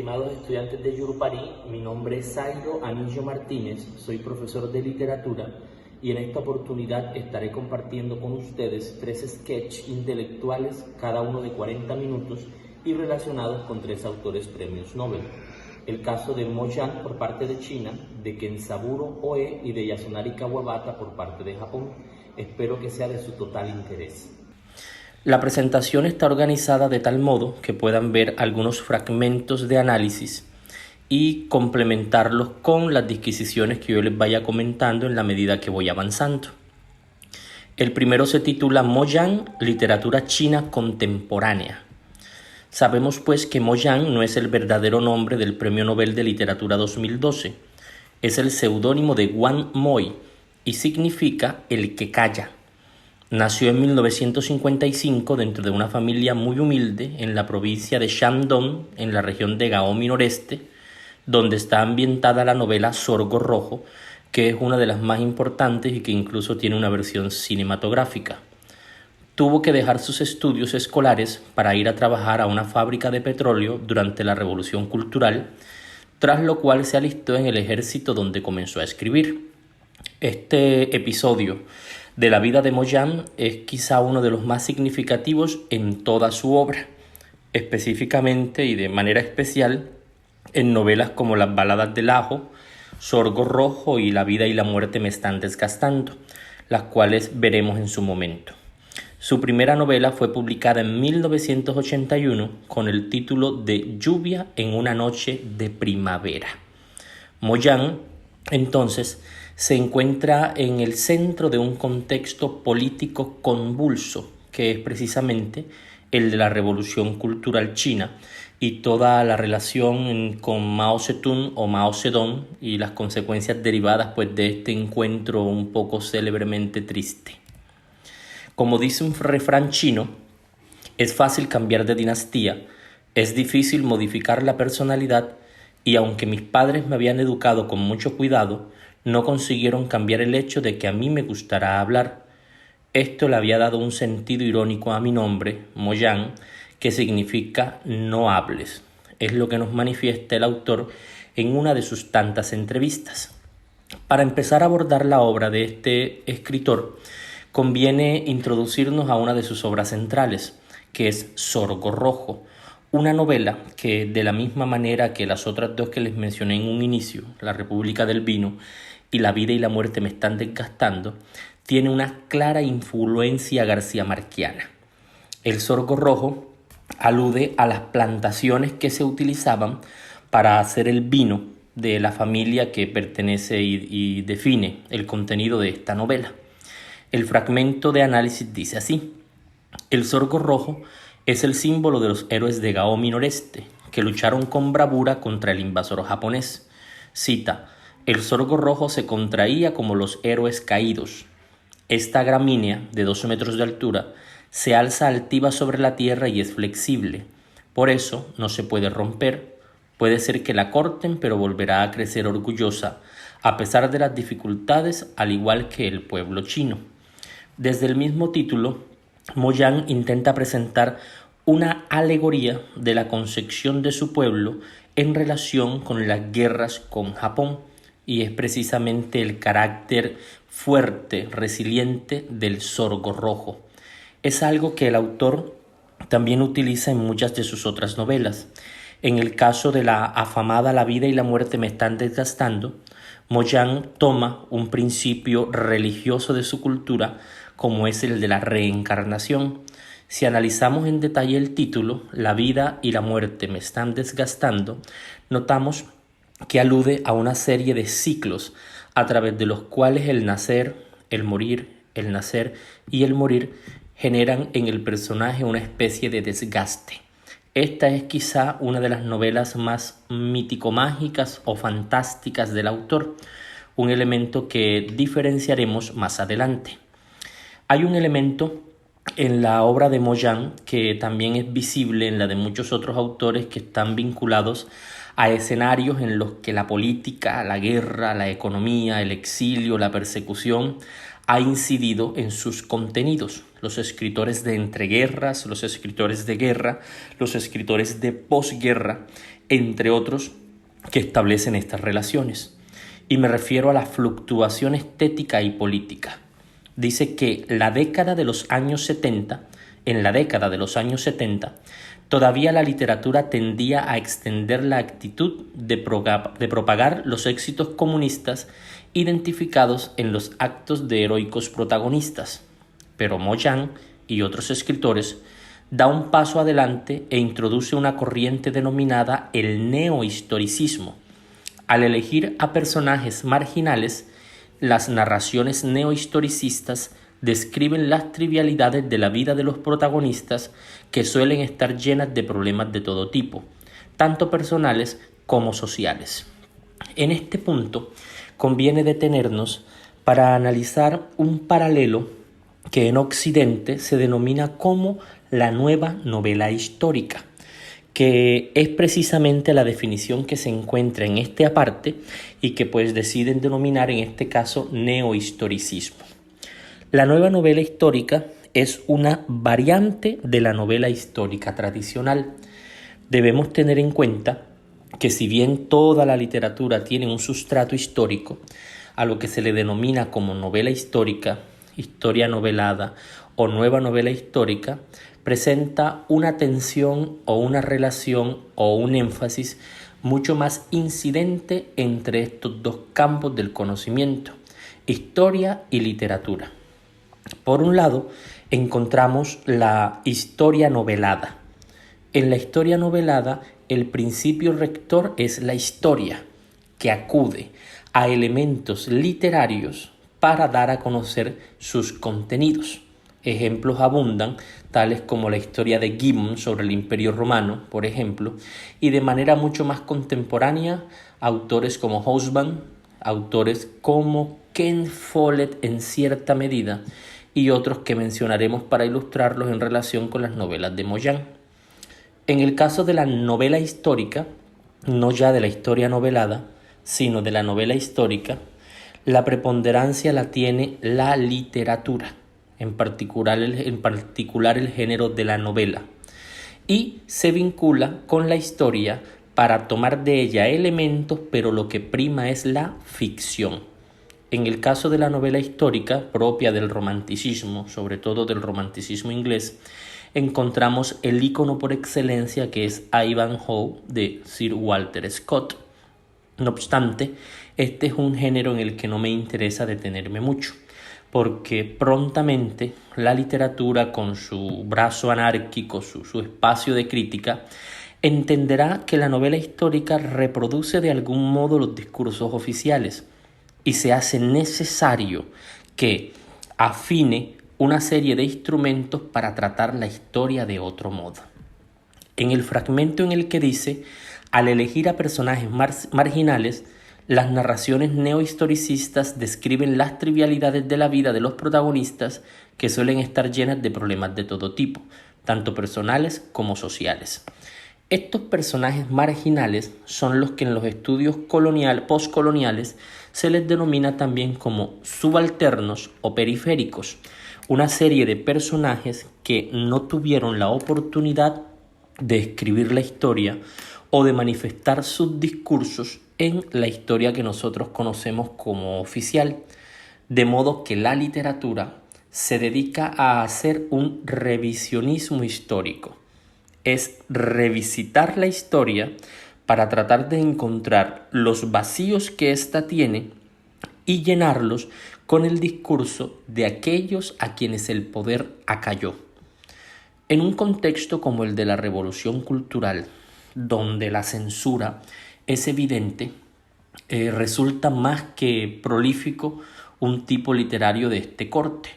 estimados estudiantes de Yurupari, mi nombre es Zairo Anillo Martínez, soy profesor de literatura y en esta oportunidad estaré compartiendo con ustedes 3 sketches intelectuales, cada uno de 40 minutos y relacionados con 3 autores premios Nobel. El caso de Mo Yan por parte de China, de Kenzaburo Oe y de Yasunari Kawabata por parte de Japón. Espero que sea de su total interés. La presentación está organizada de tal modo que puedan ver algunos fragmentos de análisis y complementarlos con las disquisiciones que yo les vaya comentando en la medida que voy avanzando. El primero se titula Mo Yan, literatura china contemporánea. Sabemos pues que Mo Yan no es el verdadero nombre del Premio Nobel de Literatura 2012, es el seudónimo de Wang Moi y significa el que calla. Nació en 1955 dentro de una familia muy humilde en la provincia de Shandong, en la región de Gaomi Noreste, donde está ambientada la novela Sorgo Rojo, que es una de las más importantes y que incluso tiene una versión cinematográfica. Tuvo que dejar sus estudios escolares para ir a trabajar a una fábrica de petróleo durante la Revolución Cultural, tras lo cual se alistó en el ejército donde comenzó a escribir. Este episodio de la vida de Mo Yan es quizá uno de los más significativos en toda su obra, específicamente y de manera especial en novelas como Las baladas del ajo, Sorgo Rojo y La vida y la muerte me están desgastando, las cuales veremos en su momento. Su primera novela fue publicada en 1981 con el título de Lluvia en una noche de primavera. Mo Yan, entonces, se encuentra en el centro de un contexto político convulso, que es precisamente el de la Revolución Cultural China y toda la relación con Mao Zedong o Mao Zedong y las consecuencias derivadas pues, de este encuentro un poco célebremente triste. Como dice un refrán chino, es fácil cambiar de dinastía, es difícil modificar la personalidad y aunque mis padres me habían educado con mucho cuidado, no consiguieron cambiar el hecho de que a mí me gustara hablar. Esto le había dado un sentido irónico a mi nombre, Mo Yan, que significa no hables. Es lo que nos manifiesta el autor en una de sus tantas entrevistas. Para empezar a abordar la obra de este escritor, conviene introducirnos a una de sus obras centrales, que es Sorgo Rojo, una novela que, de la misma manera que las otras 2 que les mencioné en un inicio, La República del Vino y La vida y la muerte me están desgastando, tiene una clara influencia garcía-marquiana. El sorgo rojo alude a las plantaciones que se utilizaban para hacer el vino de la familia que pertenece y define el contenido de esta novela. El fragmento de análisis dice así: el sorgo rojo es el símbolo de los héroes de Gaomi Noreste, que lucharon con bravura contra el invasor japonés. Cita: el sorgo rojo se contraía como los héroes caídos. Esta gramínea, de 12 metros de altura, se alza altiva sobre la tierra y es flexible. Por eso no se puede romper. Puede ser que la corten, pero volverá a crecer orgullosa, a pesar de las dificultades, al igual que el pueblo chino. Desde el mismo título, Mo Yan intenta presentar una alegoría de la concepción de su pueblo en relación con las guerras con Japón, y es precisamente el carácter fuerte, resiliente del sorgo rojo. Es algo que el autor también utiliza en muchas de sus otras novelas. En el caso de la afamada La vida y la muerte me están desgastando, Mo Yan toma un principio religioso de su cultura, como es el de la reencarnación. Si analizamos en detalle el título, La vida y la muerte me están desgastando, notamos que alude a una serie de ciclos a través de los cuales el nacer, el morir, el nacer y el morir generan en el personaje una especie de desgaste. Esta es quizá una de las novelas más mítico-mágicas o fantásticas del autor, un elemento que diferenciaremos más adelante. Hay un elemento en la obra de Mo Yan que también es visible en la de muchos otros autores que están vinculados a escenarios en los que la política, la guerra, la economía, el exilio, la persecución ha incidido en sus contenidos. Los escritores de entreguerras, los escritores de guerra, los escritores de posguerra, entre otros, que establecen estas relaciones. Y me refiero a la fluctuación estética y política. Dice que en la década de los años 70, todavía la literatura tendía a extender la actitud de propagar los éxitos comunistas identificados en los actos de heroicos protagonistas. Pero Moyán y otros escritores da un paso adelante e introduce una corriente denominada el neohistoricismo. Al elegir a personajes marginales, las narraciones neohistoricistas describen las trivialidades de la vida de los protagonistas, que suelen estar llenas de problemas de todo tipo, tanto personales como sociales. En este punto conviene detenernos para analizar un paralelo que en Occidente se denomina como la nueva novela histórica, que es precisamente la definición que se encuentra en este aparte y que pues deciden denominar en este caso neohistoricismo. La nueva novela histórica es una variante de la novela histórica tradicional. Debemos tener en cuenta que si bien toda la literatura tiene un sustrato histórico, a lo que se le denomina como novela histórica, historia novelada o nueva novela histórica, presenta una tensión o una relación o un énfasis mucho más incidente entre estos dos campos del conocimiento, historia y literatura. Por un lado, encontramos la historia novelada. En la historia novelada, el principio rector es la historia, que acude a elementos literarios para dar a conocer sus contenidos. Ejemplos abundan, tales como la historia de Gibbon sobre el Imperio Romano, por ejemplo, y de manera mucho más contemporánea, autores como Hobsbawm, autores como Ken Follett en cierta medida, y otros que mencionaremos para ilustrarlos en relación con las novelas de Moyán. En el caso de la novela histórica, no ya de la historia novelada, sino de la novela histórica, la preponderancia la tiene la literatura, en particular el género de la novela, y se vincula con la historia para tomar de ella elementos, pero lo que prima es la ficción. En el caso de la novela histórica propia del romanticismo, sobre todo del romanticismo inglés, encontramos el ícono por excelencia que es Ivanhoe de Sir Walter Scott. No obstante, este es un género en el que no me interesa detenerme mucho, porque prontamente la literatura, con su brazo anárquico, su espacio de crítica, entenderá que la novela histórica reproduce de algún modo los discursos oficiales y se hace necesario que afine una serie de instrumentos para tratar la historia de otro modo. En el fragmento en el que dice, al elegir a personajes marginales, las narraciones neohistoricistas describen las trivialidades de la vida de los protagonistas, que suelen estar llenas de problemas de todo tipo, tanto personales como sociales. Estos personajes marginales son los que en los estudios postcoloniales se les denomina también como subalternos o periféricos, una serie de personajes que no tuvieron la oportunidad de escribir la historia o de manifestar sus discursos en la historia que nosotros conocemos como oficial, de modo que la literatura se dedica a hacer un revisionismo histórico. Es revisitar la historia para tratar de encontrar los vacíos que ésta tiene y llenarlos con el discurso de aquellos a quienes el poder acalló. En un contexto como el de la Revolución Cultural, donde la censura es evidente, resulta más que prolífico un tipo literario de este corte.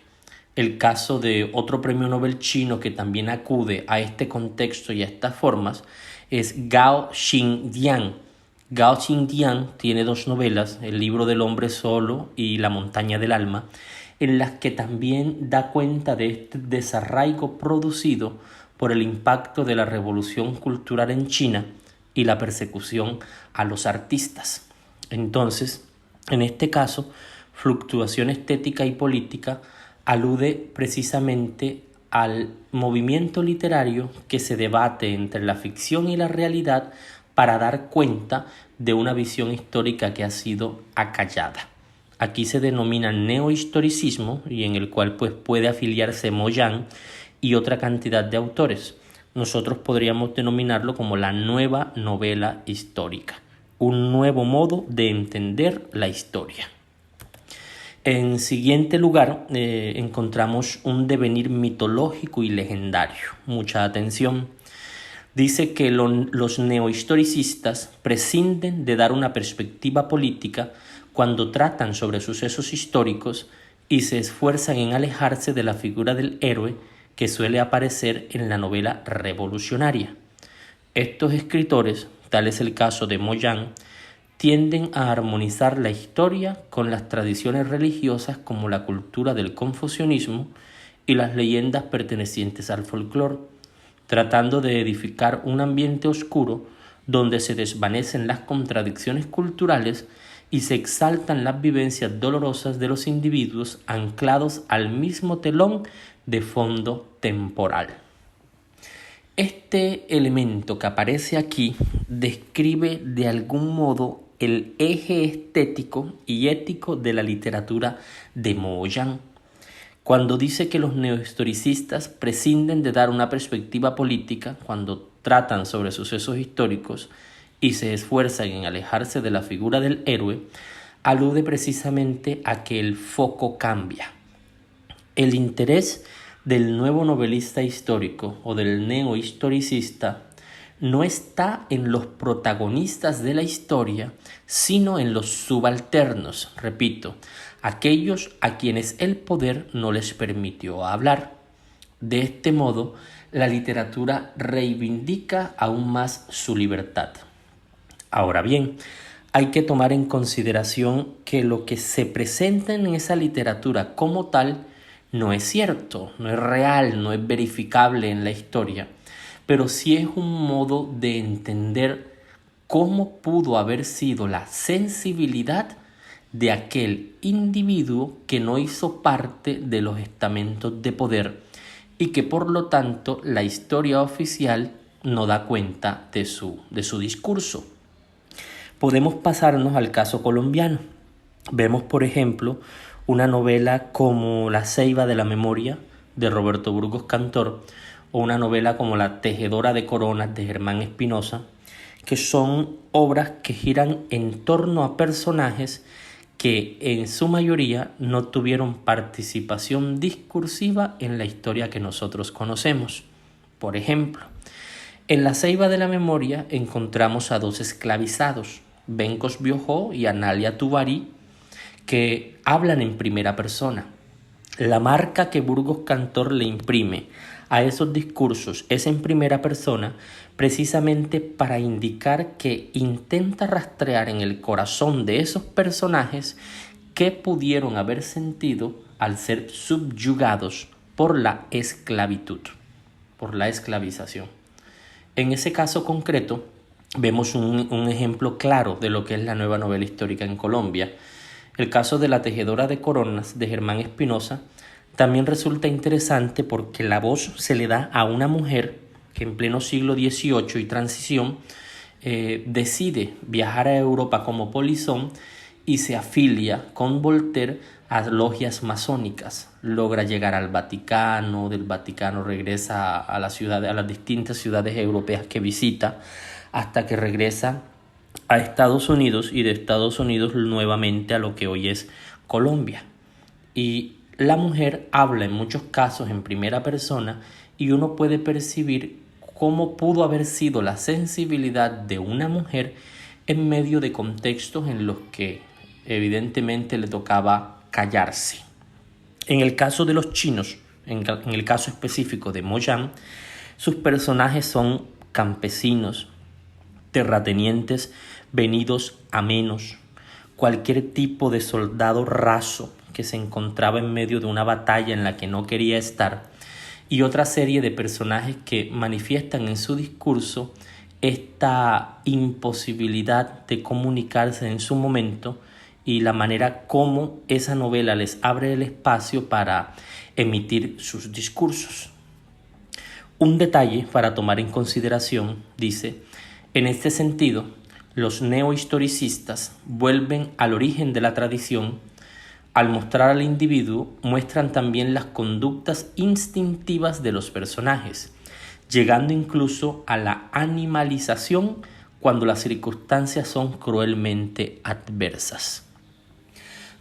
El caso de otro premio Nobel chino que también acude a este contexto y a estas formas es Gao Xingdian. Gao Xingdian tiene dos novelas, El libro del hombre solo y La montaña del alma, en las que también da cuenta de este desarraigo producido por el impacto de la revolución cultural en China y la persecución a los artistas. Entonces, en este caso, fluctuación estética y política, alude precisamente al movimiento literario que se debate entre la ficción y la realidad para dar cuenta de una visión histórica que ha sido acallada. Aquí se denomina neohistoricismo y en el cual pues puede afiliarse Moyán y otra cantidad de autores. Nosotros podríamos denominarlo como la nueva novela histórica, un nuevo modo de entender la historia. En siguiente lugar, encontramos un devenir mitológico y legendario. Mucha atención. Dice que los neohistoricistas prescinden de dar una perspectiva política cuando tratan sobre sucesos históricos y se esfuerzan en alejarse de la figura del héroe que suele aparecer en la novela revolucionaria. Estos escritores, tal es el caso de Moyán, tienden a armonizar la historia con las tradiciones religiosas como la cultura del confucianismo y las leyendas pertenecientes al folclore, tratando de edificar un ambiente oscuro donde se desvanecen las contradicciones culturales y se exaltan las vivencias dolorosas de los individuos anclados al mismo telón de fondo temporal. Este elemento que aparece aquí describe de algún modo el eje estético y ético de la literatura de Moyán. Cuando dice que los neohistoricistas prescinden de dar una perspectiva política cuando tratan sobre sucesos históricos y se esfuerzan en alejarse de la figura del héroe, alude precisamente a que el foco cambia. El interés del nuevo novelista histórico o del neohistoricista no está en los protagonistas de la historia, sino en los subalternos, repito, aquellos a quienes el poder no les permitió hablar. De este modo, la literatura reivindica aún más su libertad. Ahora bien, hay que tomar en consideración que lo que se presenta en esa literatura como tal no es cierto, no es real, no es verificable en la historia, pero sí es un modo de entender cómo pudo haber sido la sensibilidad de aquel individuo que no hizo parte de los estamentos de poder y que por lo tanto la historia oficial no da cuenta de su discurso. Podemos pasarnos al caso colombiano. Vemos, por ejemplo, una novela como La Ceiba de la Memoria de Roberto Burgos Cantor o una novela como La Tejedora de Coronas de Germán Espinosa, que son obras que giran en torno a personajes que en su mayoría no tuvieron participación discursiva en la historia que nosotros conocemos. Por ejemplo, en La Ceiba de la Memoria encontramos a dos esclavizados, Bencos Biojó y Analia Tubarí, que hablan en primera persona. La marca que Burgos Cantor le imprime a esos discursos es en primera persona, precisamente para indicar que intenta rastrear en el corazón de esos personajes qué pudieron haber sentido al ser subyugados por la esclavitud, por la esclavización. En ese caso concreto, vemos un ejemplo claro de lo que es la nueva novela histórica en Colombia. El caso de La Tejedora de Coronas de Germán Espinosa también resulta interesante porque la voz se le da a una mujer que en pleno siglo XVIII y transición decide viajar a Europa como polizón y se afilia con Voltaire a logias masónicas. Logra llegar al Vaticano, del Vaticano regresa a las distintas ciudades europeas que visita, hasta que regresa a Estados Unidos y de Estados Unidos nuevamente a lo que hoy es Colombia. Y la mujer habla en muchos casos en primera persona y uno puede percibir cómo pudo haber sido la sensibilidad de una mujer en medio de contextos en los que evidentemente le tocaba callarse. En el caso de los chinos, en el caso específico de Moyán, sus personajes son campesinos, terratenientes venidos a menos, cualquier tipo de soldado raso que se encontraba en medio de una batalla en la que no quería estar, y otra serie de personajes que manifiestan en su discurso esta imposibilidad de comunicarse en su momento y la manera como esa novela les abre el espacio para emitir sus discursos. Un detalle para tomar en consideración, dice, en este sentido, los neohistoricistas vuelven al origen de la tradición. Al mostrar al individuo, muestran también las conductas instintivas de los personajes, llegando incluso a la animalización cuando las circunstancias son cruelmente adversas.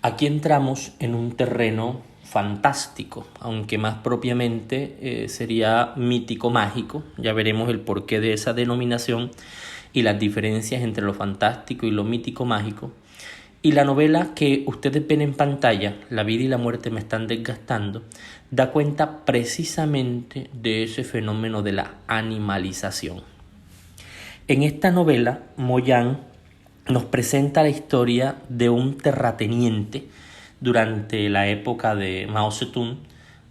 Aquí entramos en un terreno fantástico, aunque más propiamente sería mítico-mágico. Ya veremos el porqué de esa denominación y las diferencias entre lo fantástico y lo mítico-mágico. Y la novela que ustedes ven en pantalla, La vida y la muerte me están desgastando, da cuenta precisamente de ese fenómeno de la animalización. En esta novela, Moyán nos presenta la historia de un terrateniente durante la época de Mao Zedong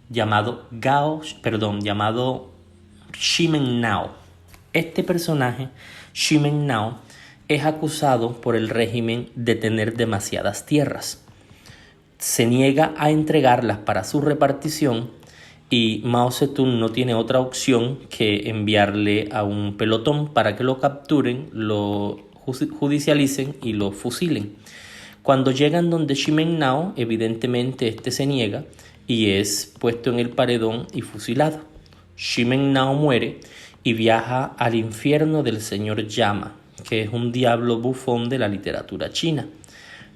llamado Ximengnao. Este personaje, Ximengnao, es acusado por el régimen de tener demasiadas tierras. Se niega a entregarlas para su repartición y Mao Zedong no tiene otra opción que enviarle a un pelotón para que lo capturen, lo judicialicen y lo fusilen. Cuando llegan donde Ximengnao, evidentemente este se niega y es puesto en el paredón y fusilado. Ximengnao muere y viaja al infierno del señor Yama, que es un diablo bufón de la literatura china.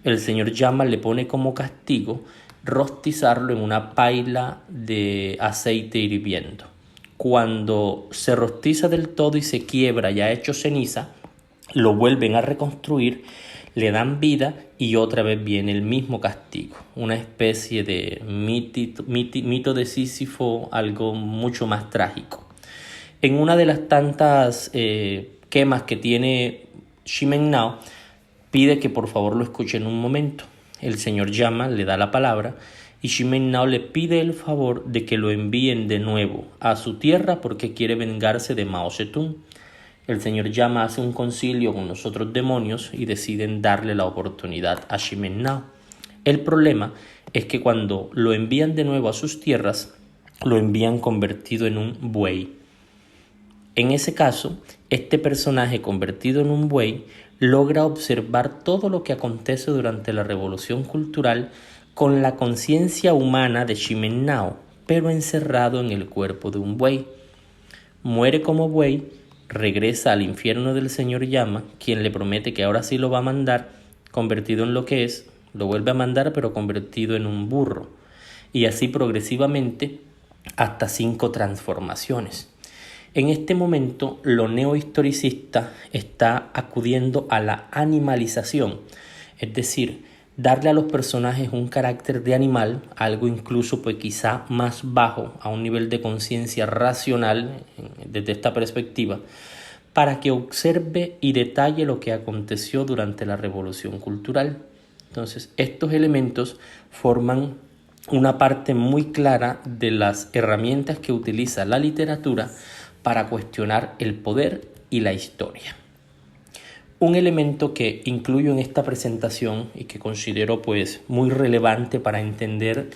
El señor Yama le pone como castigo rostizarlo en una paila de aceite hirviendo. Cuando se rostiza del todo y se quiebra, ya hecho ceniza, lo vuelven a reconstruir, le dan vida y otra vez viene el mismo castigo. Una especie de mito de Sísifo, algo mucho más trágico. En una de las tantas quemas que tiene Ximengnao, pide que por favor lo escuchen un momento. El señor Yama le da la palabra y Ximengnao le pide el favor de que lo envíen de nuevo a su tierra porque quiere vengarse de Mao Zedong. El señor Yama hace un concilio con los otros demonios y deciden darle la oportunidad a Ximengnao. El problema es que cuando lo envían de nuevo a sus tierras, lo envían convertido en un buey. En ese caso, este personaje convertido en un buey logra observar todo lo que acontece durante la Revolución Cultural con la conciencia humana de Ximengnao, pero encerrado en el cuerpo de un buey. Muere como buey, regresa al infierno del señor Yama, quien le promete que ahora sí lo va a mandar, convertido en lo que es, lo vuelve a mandar pero convertido en un burro, y así progresivamente hasta 5 transformaciones. En este momento, lo neohistoricista está acudiendo a la animalización, es decir, darle a los personajes un carácter de animal, algo incluso pues quizá más bajo, a un nivel de conciencia racional desde esta perspectiva, para que observe y detalle lo que aconteció durante la Revolución Cultural. Entonces, estos elementos forman una parte muy clara de las herramientas que utiliza la literatura para cuestionar el poder y la historia. Un elemento que incluyo en esta presentación y que considero pues muy relevante para entender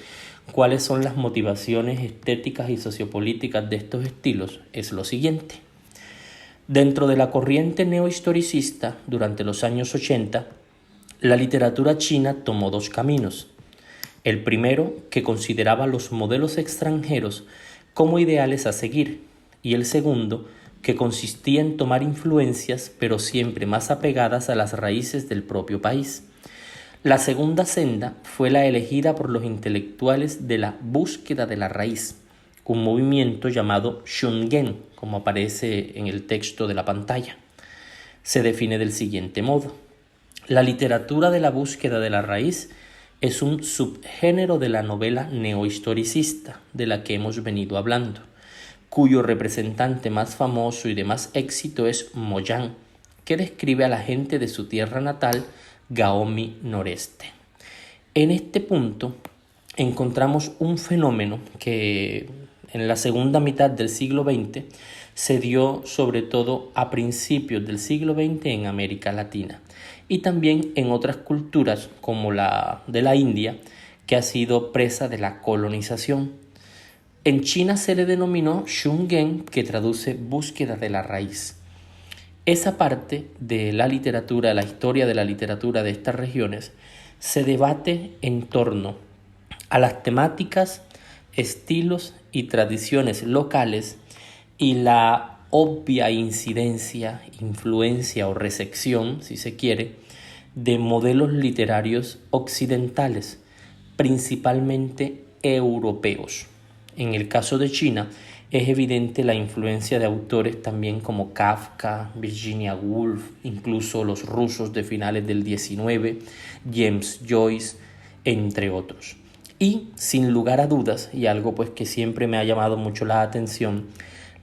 cuáles son las motivaciones estéticas y sociopolíticas de estos estilos es lo siguiente. Dentro de la corriente neohistoricista, durante los años 80, la literatura china tomó 2 caminos. El primero, que consideraba los modelos extranjeros como ideales a seguir, y el segundo, que consistía en tomar influencias, pero siempre más apegadas a las raíces del propio país. La segunda senda fue la elegida por los intelectuales de la búsqueda de la raíz, un movimiento llamado Shungen, como aparece en el texto de la pantalla. Se define del siguiente modo: la literatura de la búsqueda de la raíz es un subgénero de la novela neohistoricista de la que hemos venido hablando, cuyo representante más famoso y de más éxito es Moyán, que describe a la gente de su tierra natal, Gaomi Noreste. En este punto encontramos un fenómeno que en la segunda mitad del siglo XX se dio sobre todo a principios del siglo XX en América Latina y también en otras culturas como la de la India, que ha sido presa de la colonización. En China se le denominó Shungen, que traduce búsqueda de la raíz. Esa parte de la literatura, la historia de la literatura de estas regiones, se debate en torno a las temáticas, estilos y tradiciones locales y la obvia incidencia, influencia o recepción, si se quiere, de modelos literarios occidentales, principalmente europeos. En el caso de China, es evidente la influencia de autores también como Kafka, Virginia Woolf, incluso los rusos de finales del XIX, James Joyce, entre otros. Y sin lugar a dudas, y algo pues que siempre me ha llamado mucho la atención,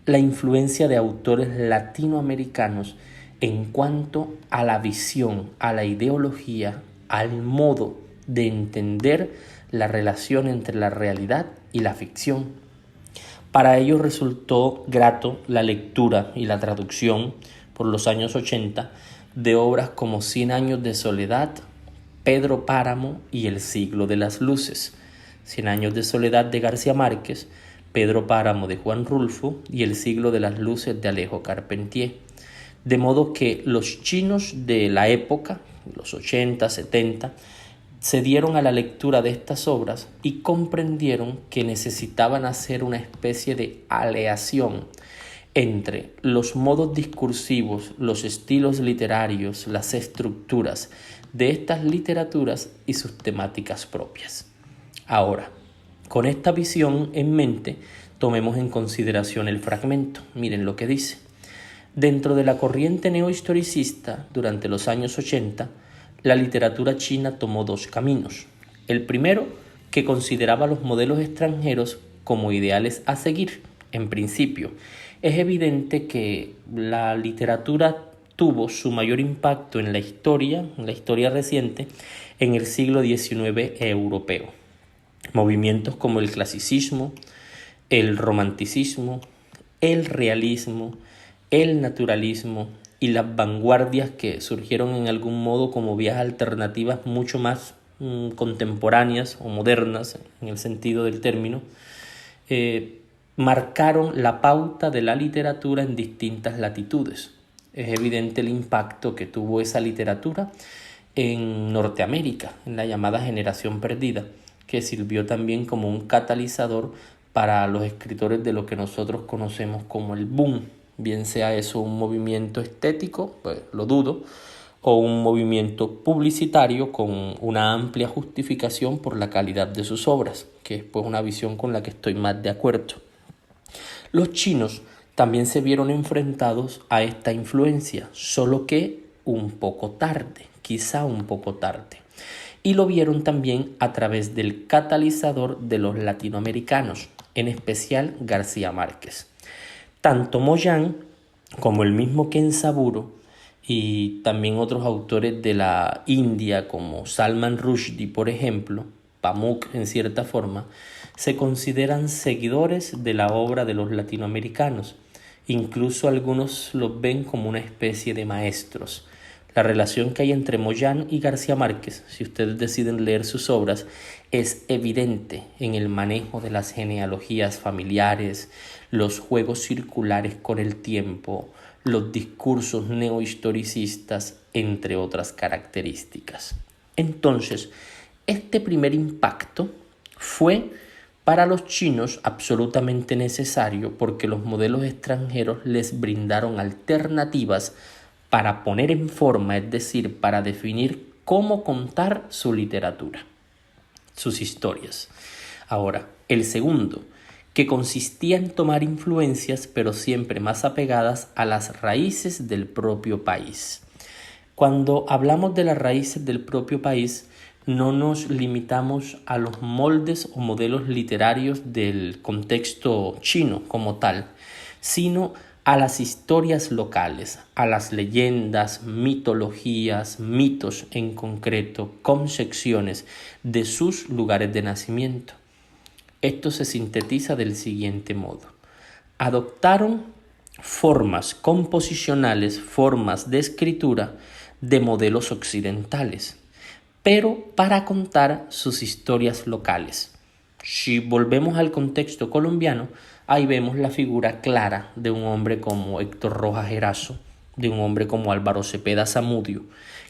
la influencia de autores latinoamericanos en cuanto a la visión, a la ideología, al modo de entender la relación entre la realidad y la ficción. Para ellos resultó grato la lectura y la traducción por los años 80 de obras como Cien años de soledad, Pedro Páramo y El siglo de las luces. Cien años de soledad de García Márquez, Pedro Páramo de Juan Rulfo y El siglo de las luces de Alejo Carpentier. De modo que los chinos de la época, los 80, 70, se dieron a la lectura de estas obras y comprendieron que necesitaban hacer una especie de aleación entre los modos discursivos, los estilos literarios, las estructuras de estas literaturas y sus temáticas propias. Ahora, con esta visión en mente, tomemos en consideración el fragmento. Miren lo que dice. Dentro de la corriente neohistoricista, durante los años 80, la literatura china tomó dos caminos. El primero, que consideraba los modelos extranjeros como ideales a seguir. En principio, es evidente que la literatura tuvo su mayor impacto en la historia reciente, en el siglo XIX europeo. Movimientos como el clasicismo, el romanticismo, el realismo, el naturalismo y las vanguardias que surgieron en algún modo como vías alternativas mucho más contemporáneas o modernas en el sentido del término, marcaron la pauta de la literatura en distintas latitudes. Es evidente el impacto que tuvo esa literatura en Norteamérica, en la llamada generación perdida, que sirvió también como un catalizador para los escritores de lo que nosotros conocemos como el boom, bien sea eso un movimiento estético, pues lo dudo, o un movimiento publicitario con una amplia justificación por la calidad de sus obras, que es pues una visión con la que estoy más de acuerdo. Los chinos también se vieron enfrentados a esta influencia, solo que un poco tarde, quizá un poco tarde. Y lo vieron también a través del catalizador de los latinoamericanos, en especial García Márquez. Tanto Moyán como el mismo Kenzaburo y también otros autores de la India como Salman Rushdie, por ejemplo, Pamuk en cierta forma, se consideran seguidores de la obra de los latinoamericanos. Incluso algunos los ven como una especie de maestros. La relación que hay entre Moyán y García Márquez, si ustedes deciden leer sus obras, es evidente en el manejo de las genealogías familiares, los juegos circulares con el tiempo, los discursos neohistoricistas, entre otras características. Entonces, este primer impacto fue para los chinos absolutamente necesario porque los modelos extranjeros les brindaron alternativas para poner en forma, es decir, para definir cómo contar su literatura, sus historias. Ahora, el segundo, que consistía en tomar influencias, pero siempre más apegadas a las raíces del propio país. Cuando hablamos de las raíces del propio país, no nos limitamos a los moldes o modelos literarios del contexto chino como tal, sino a las historias locales, a las leyendas, mitologías, mitos en concreto, concepciones de sus lugares de nacimiento. Esto se sintetiza del siguiente modo. Adoptaron formas composicionales, formas de escritura de modelos occidentales, pero para contar sus historias locales. Si volvemos al contexto colombiano, ahí vemos la figura clara de un hombre como Héctor Rojas Erazo, de un hombre como Álvaro Cepeda Zamudio,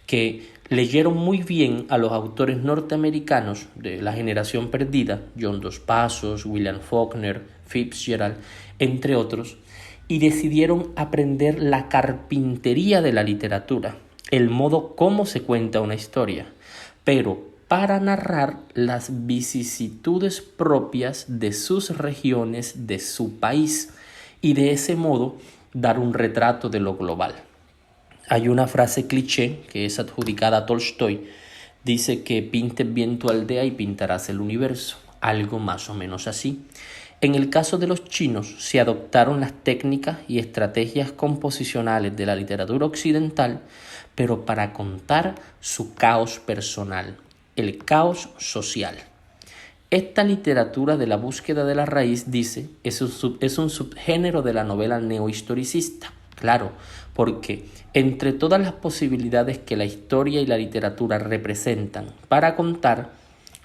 que leyeron muy bien a los autores norteamericanos de la generación perdida, John Dos Passos, William Faulkner, Fitzgerald, entre otros, y decidieron aprender la carpintería de la literatura, el modo como se cuenta una historia, pero para narrar las vicisitudes propias de sus regiones, de su país, y de ese modo dar un retrato de lo global. Hay una frase cliché que es adjudicada a Tolstoy, dice que pintes bien tu aldea y pintarás el universo, algo más o menos así. En el caso de los chinos se adoptaron las técnicas y estrategias composicionales de la literatura occidental, pero para contar su caos personal, el caos social. Esta literatura de la búsqueda de la raíz, dice, es un subgénero de la novela neohistoricista. Claro, porque entre todas las posibilidades que la historia y la literatura representan para contar,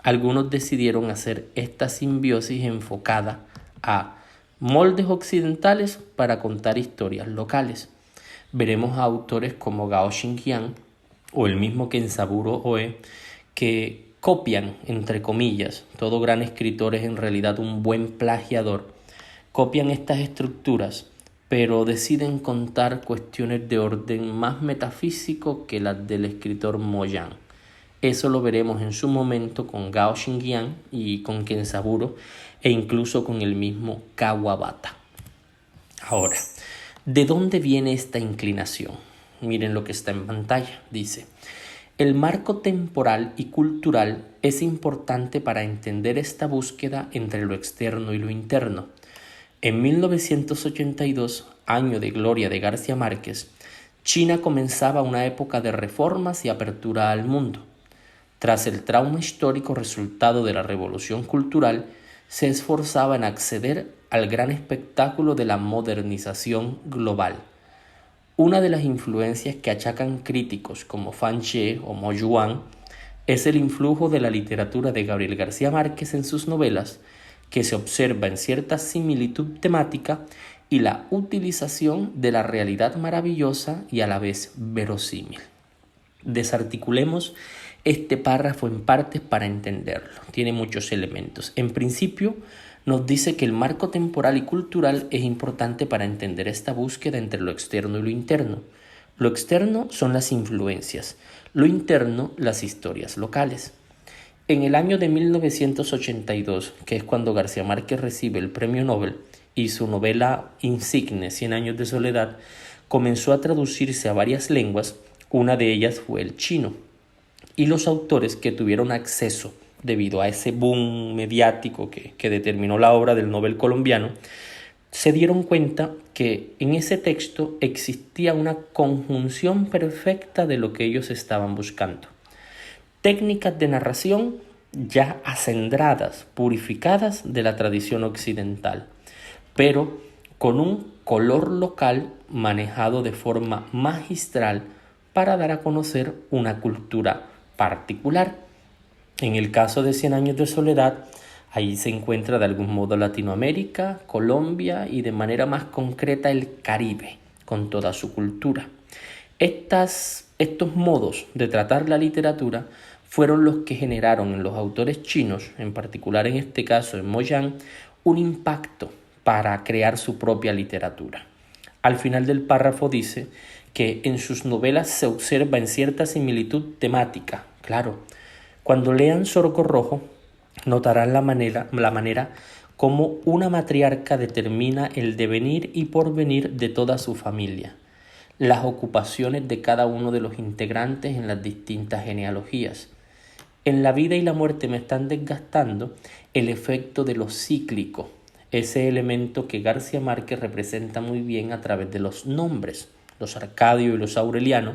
algunos decidieron hacer esta simbiosis enfocada a moldes occidentales para contar historias locales. Veremos a autores como Gao Xingyan o el mismo Kenzaburo Oe que copian, entre comillas, todo gran escritor es en realidad un buen plagiador, copian estas estructuras, pero deciden contar cuestiones de orden más metafísico que las del escritor Mo Yan. Eso lo veremos en su momento con Gao Xingyan y con Kenzaburo e incluso con el mismo Kawabata. Ahora, ¿de dónde viene esta inclinación? Miren lo que está en pantalla. Dice: el marco temporal y cultural es importante para entender esta búsqueda entre lo externo y lo interno. En 1982, año de gloria de García Márquez, China comenzaba una época de reformas y apertura al mundo. Tras el trauma histórico resultado de la revolución cultural, se esforzaba en acceder al gran espectáculo de la modernización global. Una de las influencias que achacan críticos como Fan Che o Mo Yuan es el influjo de la literatura de Gabriel García Márquez en sus novelas, que se observa en cierta similitud temática y la utilización de la realidad maravillosa y a la vez verosímil. Desarticulemos este párrafo en partes para entenderlo. Tiene muchos elementos. En principio, nos dice que el marco temporal y cultural es importante para entender esta búsqueda entre lo externo y lo interno. Lo externo son las influencias, lo interno las historias locales. En el año de 1982, que es cuando García Márquez recibe el premio Nobel y su novela insigne, 100 años de soledad, comenzó a traducirse a varias lenguas, una de ellas fue el chino. Y los autores que tuvieron acceso debido a ese boom mediático que determinó la obra del Nobel colombiano, se dieron cuenta que en ese texto existía una conjunción perfecta de lo que ellos estaban buscando. Técnicas de narración ya acendradas, purificadas de la tradición occidental, pero con un color local manejado de forma magistral para dar a conocer una cultura particular. En el caso de 100 años de soledad, ahí se encuentra de algún modo Latinoamérica, Colombia y de manera más concreta el Caribe, con toda su cultura. Estos modos de tratar la literatura fueron los que generaron en los autores chinos, en particular en este caso en Mo Yan, un impacto para crear su propia literatura. Al final del párrafo dice que en sus novelas se observa en cierta similitud temática. Claro, cuando lean Zorco Rojo, notarán la manera como una matriarca determina el devenir y porvenir de toda su familia, las ocupaciones de cada uno de los integrantes en las distintas genealogías. En La vida y la muerte me están desgastando, el efecto de lo cíclico, ese elemento que García Márquez representa muy bien a través de los nombres, los Arcadio y los Aureliano,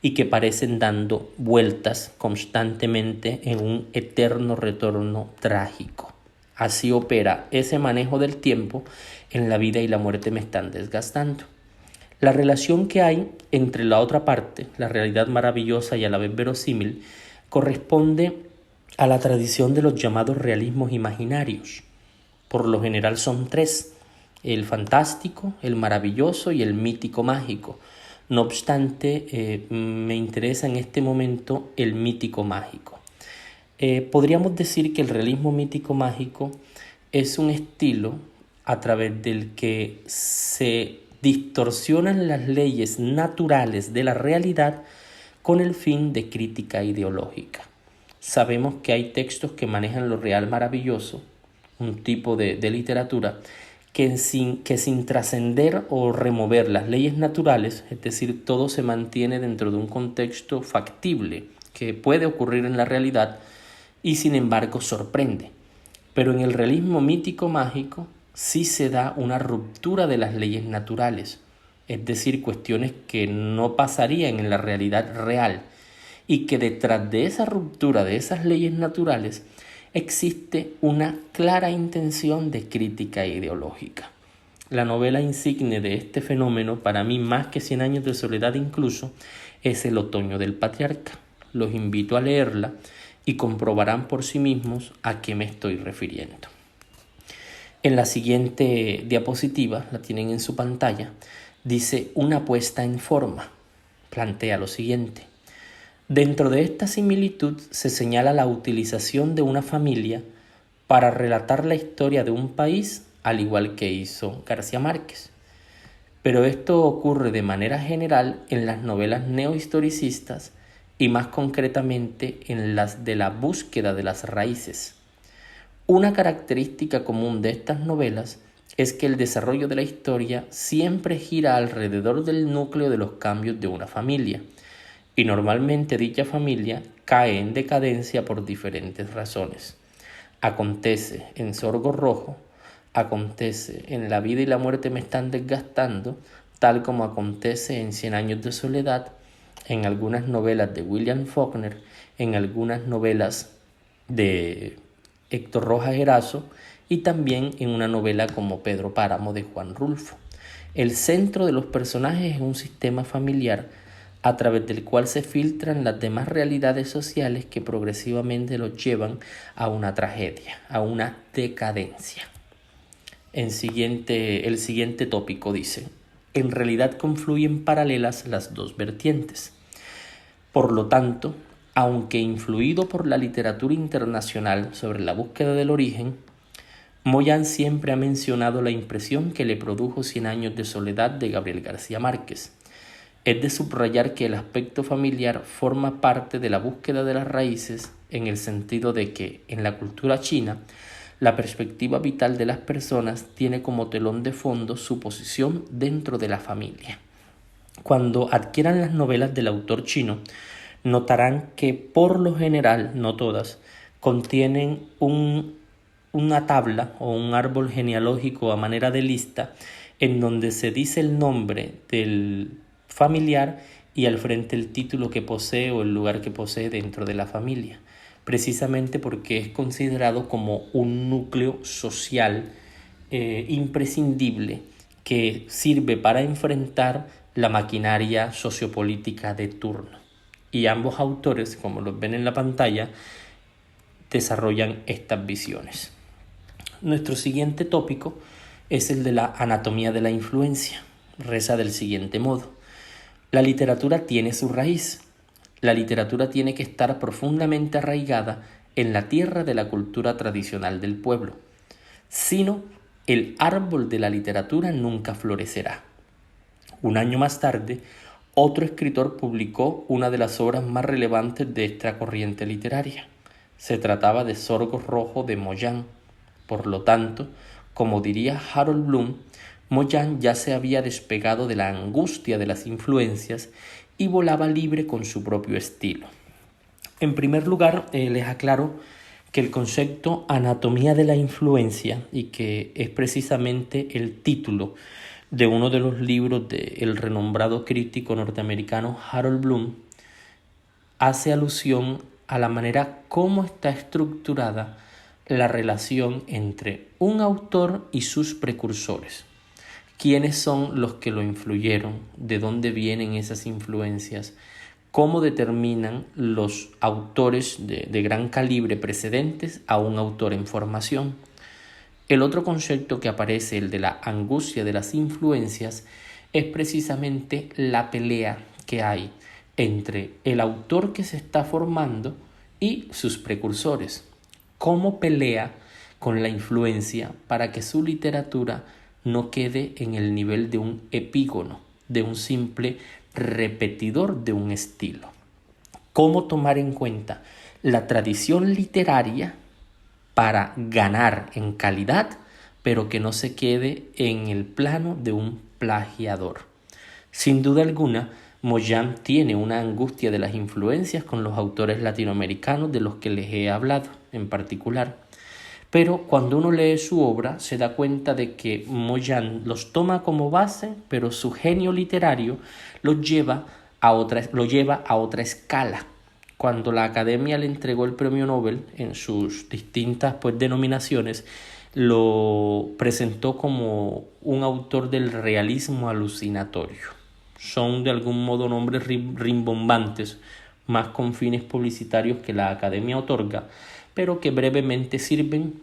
y que parecen dando vueltas constantemente en un eterno retorno trágico. Así opera ese manejo del tiempo en La vida y la muerte me están desgastando. La relación que hay entre la otra parte, la realidad maravillosa y a la vez verosímil, corresponde a la tradición de los llamados realismos imaginarios. Por lo general son tres: el fantástico, el maravilloso y el mítico mágico. No obstante, me interesa en este momento el mítico mágico. Podríamos decir que el realismo mítico mágico es un estilo a través del que se distorsionan las leyes naturales de la realidad con el fin de crítica ideológica. Sabemos que hay textos que manejan lo real maravilloso, un tipo de literatura que sin trascender o remover las leyes naturales, es decir, todo se mantiene dentro de un contexto factible que puede ocurrir en la realidad y sin embargo sorprende. Pero en el realismo mítico mágico sí se da una ruptura de las leyes naturales, es decir, cuestiones que no pasarían en la realidad real, y que detrás de esa ruptura de esas leyes naturales existe una clara intención de crítica ideológica. La novela insigne de este fenómeno, para mí más que 100 años de soledad incluso, es El otoño del patriarca. Los invito a leerla y comprobarán por sí mismos a qué me estoy refiriendo. En la siguiente diapositiva, la tienen en su pantalla, dice una puesta en forma. Plantea lo siguiente: dentro de esta similitud se señala la utilización de una familia para relatar la historia de un país, al igual que hizo García Márquez. Pero esto ocurre de manera general en las novelas neohistoricistas y más concretamente en las de la búsqueda de las raíces. Una característica común de estas novelas es que el desarrollo de la historia siempre gira alrededor del núcleo de los cambios de una familia, y normalmente dicha familia cae en decadencia por diferentes razones. Acontece en Sorgo Rojo, acontece en La vida y la muerte me están desgastando, tal como acontece en 100 años de soledad, en algunas novelas de William Faulkner, en algunas novelas de Héctor Rojas Erazo y también en una novela como Pedro Páramo de Juan Rulfo. El centro de los personajes es un sistema familiar a través del cual se filtran las demás realidades sociales que progresivamente los llevan a una tragedia, a una decadencia. El siguiente tópico dice: en realidad confluyen paralelas las dos vertientes. Por lo tanto, aunque influido por la literatura internacional sobre la búsqueda del origen, Moyán siempre ha mencionado la impresión que le produjo 100 años de soledad de Gabriel García Márquez. Es de subrayar que el aspecto familiar forma parte de la búsqueda de las raíces, en el sentido de que, en la cultura china, la perspectiva vital de las personas tiene como telón de fondo su posición dentro de la familia. Cuando adquieran las novelas del autor chino, notarán que por lo general, no todas, contienen una tabla o un árbol genealógico a manera de lista en donde se dice el nombre del familiar y al frente el título que posee o el lugar que posee dentro de la familia, precisamente porque es considerado como un núcleo social imprescindible que sirve para enfrentar la maquinaria sociopolítica de turno. Y ambos autores, como los ven en la pantalla, desarrollan estas visiones. Nuestro siguiente tópico es el de la anatomía de la influencia. Reza del siguiente modo: la literatura tiene su raíz. La literatura tiene que estar profundamente arraigada en la tierra de la cultura tradicional del pueblo. Si no, el árbol de la literatura nunca florecerá. Un año más tarde, otro escritor publicó una de las obras más relevantes de esta corriente literaria. Se trataba de Sorgo Rojo de Moyán. Por lo tanto, como diría Harold Bloom, Moyán ya se había despegado de la angustia de las influencias y volaba libre con su propio estilo. En primer lugar, les aclaro que el concepto anatomía de la influencia, y que es precisamente el título de uno de los libros del renombrado crítico norteamericano Harold Bloom, hace alusión a la manera como está estructurada la relación entre un autor y sus precursores. quiénes son los que lo influyeron, de dónde vienen esas influencias, cómo determinan los autores de gran calibre precedentes a un autor en formación. El otro concepto que aparece, el de la angustia de las influencias, es precisamente la pelea que hay entre el autor que se está formando y sus precursores. Cómo pelea con la influencia para que su literatura no quede en el nivel de un epígono, de un simple repetidor de un estilo. Cómo tomar en cuenta la tradición literaria para ganar en calidad, pero que no se quede en el plano de un plagiador. Sin duda alguna, Moyán tiene una angustia de las influencias con los autores latinoamericanos de los que les he hablado en particular. Pero cuando uno lee su obra se da cuenta de que Moyán los toma como base, pero su genio literario lo lleva a otra escala. Cuando la Academia le entregó el premio Nobel en sus distintas denominaciones, lo presentó como un autor del realismo alucinatorio. Son de algún modo nombres rimbombantes, más con fines publicitarios que la Academia otorga, pero que brevemente sirven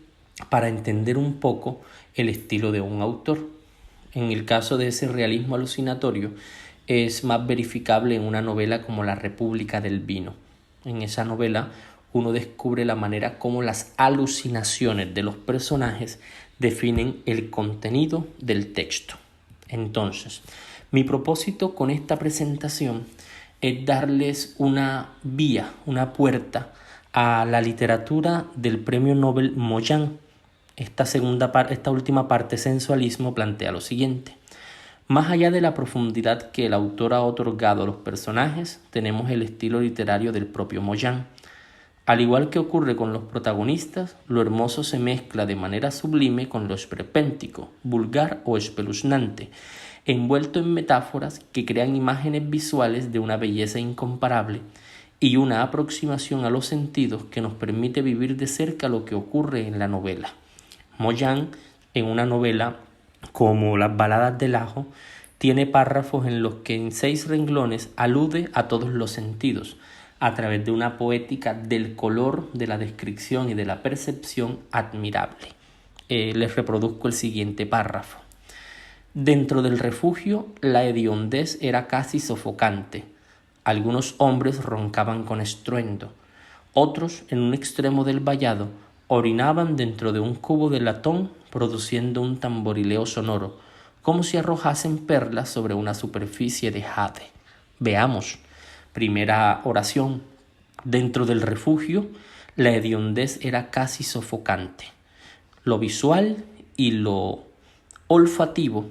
para entender un poco el estilo de un autor. En el caso de ese realismo alucinatorio, es más verificable en una novela como La República del Vino. En esa novela uno descubre la manera como las alucinaciones de los personajes definen el contenido del texto. Entonces, mi propósito con esta presentación es darles una vía, una puerta a la literatura del premio Nobel Moyán. Esta última parte, Sensualismo, plantea lo siguiente. Más allá de la profundidad que el autor ha otorgado a los personajes, tenemos el estilo literario del propio Moyán. Al igual que ocurre con los protagonistas, lo hermoso se mezcla de manera sublime con lo esperpéntico, vulgar o espeluznante, envuelto en metáforas que crean imágenes visuales de una belleza incomparable y una aproximación a los sentidos que nos permite vivir de cerca lo que ocurre en la novela. Moyán, en una novela como Las baladas del ajo, tiene párrafos en los que en 6 renglones alude a todos los sentidos, a través de una poética del color, de la descripción y de la percepción admirable. Les reproduzco el siguiente párrafo. Dentro del refugio, la hediondez era casi sofocante. Algunos hombres roncaban con estruendo. Otros, en un extremo del vallado, orinaban dentro de un cubo de latón, produciendo un tamborileo sonoro, como si arrojasen perlas sobre una superficie de jade. Veamos. Primera oración. Dentro del refugio, la hediondez era casi sofocante. Lo visual y lo olfativo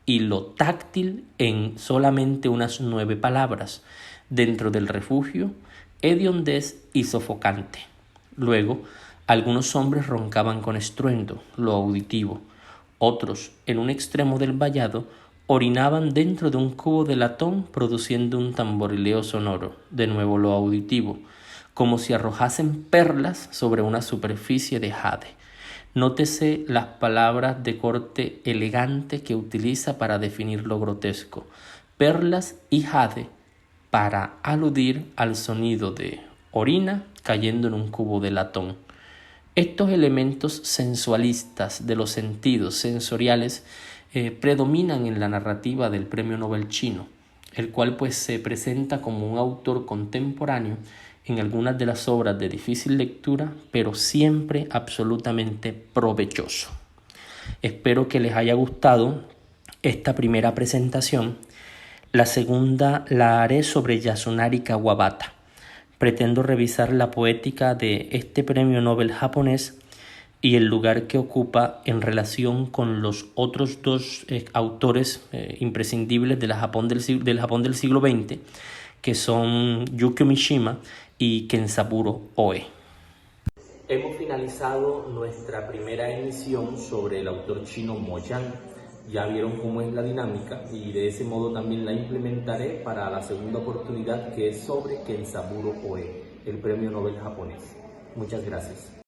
y lo táctil en solamente unas 9 palabras. Dentro del refugio, hediondez y sofocante. Luego, algunos hombres roncaban con estruendo, lo auditivo. Otros, en un extremo del vallado, orinaban dentro de un cubo de latón produciendo un tamborileo sonoro, de nuevo lo auditivo, como si arrojasen perlas sobre una superficie de jade. Nótese las palabras de corte elegante que utiliza para definir lo grotesco, perlas y jade, para aludir al sonido de orina cayendo en un cubo de latón. Estos elementos sensualistas de los sentidos sensoriales predominan en la narrativa del Premio Nobel chino, el cual se presenta como un autor contemporáneo en algunas de las obras de difícil lectura, pero siempre absolutamente provechoso. Espero que les haya gustado esta primera presentación. La segunda la haré sobre Yasunari Kawabata. Pretendo revisar la poética de este premio Nobel japonés y el lugar que ocupa en relación con los otros 2 autores imprescindibles del Japón del siglo XX, que son Yukio Mishima y Kenzaburo Oe. Hemos finalizado nuestra primera emisión sobre el autor chino Moyán. Ya vieron cómo es la dinámica y de ese modo también la implementaré para la segunda oportunidad, que es sobre Kenzaburo Oe, el premio Nobel japonés. Muchas gracias.